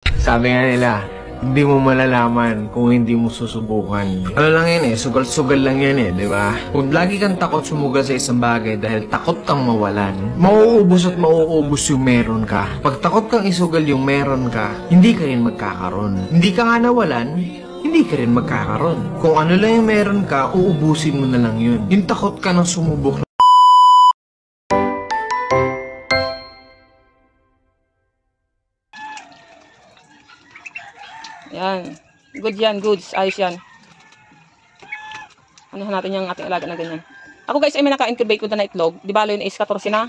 Sabi nga nila, hindi mo malalaman kung hindi mo susubukan. Ano lang yan sugal-sugal lang yan di ba? Kung lagi kang takot sumugal sa isang bagay dahil takot kang mawalan, mauubos at mauubos yung meron ka. Pag takot kang isugal yung meron ka, hindi ka rin magkakaroon. Hindi ka nga nawalan, hindi ka rin magkakaroon. Kung ano lang yung meron ka, uubusin mo na lang yun. Yung takot ka ng sumubok. Yan. Good yan, goods. Ayos yan. Anuhan natin yung ating alaga na ganyan. Ako guys ay may naka-incubate ko na itlog. Di ba yun is 14 na?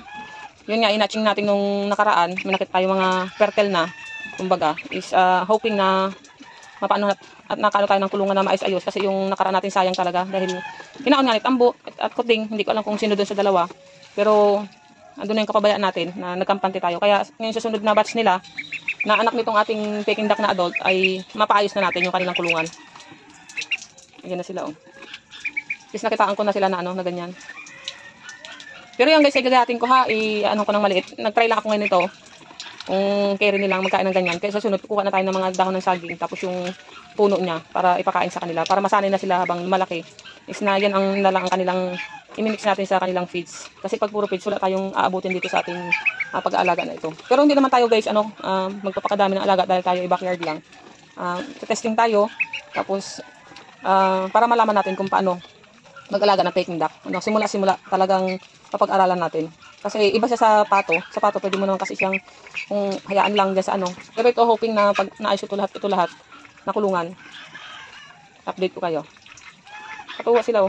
Yun nga, inatching natin nung nakaraan. May nakita tayo mga fertile na. Kumbaga, is hoping na mapaano at nakano tayo ng kulungan na maayos-ayos. Kasi yung nakaraan natin sayang talaga. Dahil pinaon nga ni Tambo at Kuting. Hindi ko alam kung sino doon sa dalawa. Pero andun na yung kapabayaan natin na nagkampante tayo. Kaya ngayon sa sunod na batch nila, na anak nitong ating Peking duck na adult ay mapaayos na natin yung kanilang kulungan. Ayan na sila Tapos nakitaan ko na sila na na ganyan. Pero yung guys, ay gagayatin ko ano ko ng maliit. Nag-try lang ako ngayon nito. Kung carry nilang magkain ng ganyan. Kaya sa sunod, kukuha na tayo ng mga dahon ng saging. Tapos yung puno niya para ipakain sa kanila. Para masanay na sila habang malaki. Is na yan ang nalang ang kanilang imimix natin sa kanilang feeds. Kasi pag puro feeds, wala tayong aabutin dito sa ating pag-aalaga na ito. Pero hindi naman tayo guys, magpapakadami ng alaga dahil tayo i-backyard lang. Testing tayo. Tapos, para malaman natin kung paano mag-alaga ng Peking duck. Simula-simula talagang papag-aralan natin. Kasi iba siya sa pato. Sa pato, pwede mo naman kasi siyang kung hayaan lang dyan sa Pero ito, hoping na pag naayos ito lahat, na kulungan. Update ko kayo. Katuwa sila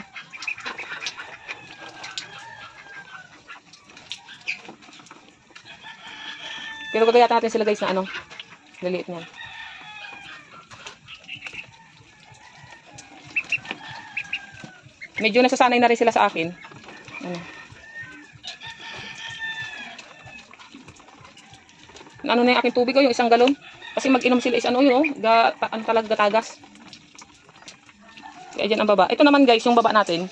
Pero gagayatan natin sila guys na liliit niyan. Medyo nasasanay na rin sila sa akin. Ano na yung aking tubig yung 1 galon. Kasi mag-inom sila is talaga tagas. Kaya dyan ang baba. Ito naman guys, yung baba natin.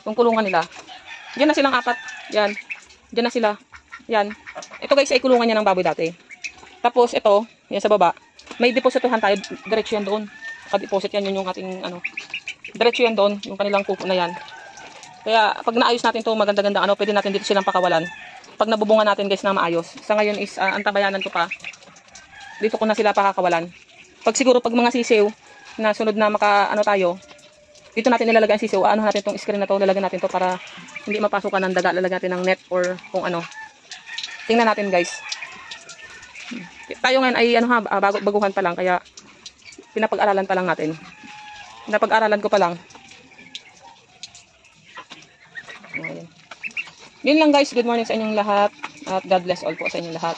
Yung kulungan nila. Diyan na silang 4. Yan. Diyan na sila. Yan. Ito guys ay kulungan niya ng baboy dati. Tapos ito, yan sa baba. May depositohan tayo. Diretso yan doon. Naka-deposit yan yung ating Diretso yan doon. Yung kanilang kuko na yan. Kaya pag naayos natin to maganda-ganda pwede natin dito silang pakawalan. Pag nabubungan natin guys na maayos. Sa ngayon is antabayanan ko pa. Dito ko na sila pakakawalan. Pag siguro pag mga sisiw na sunod na tayo. Dito natin nilalagay ang sisiw. Natin tong screen na to. Lalagyan natin to para hindi mapasukan ng daga. Lalagyan natin ng net or kung ano. Tingnan natin guys. Tayo ngayon ay baguhan pa lang kaya pinapag-aralan pa lang natin. Pinapag-aralan ko pa lang. Ayan. Yun lang guys. Good morning sa inyong lahat at God bless all po sa inyong lahat.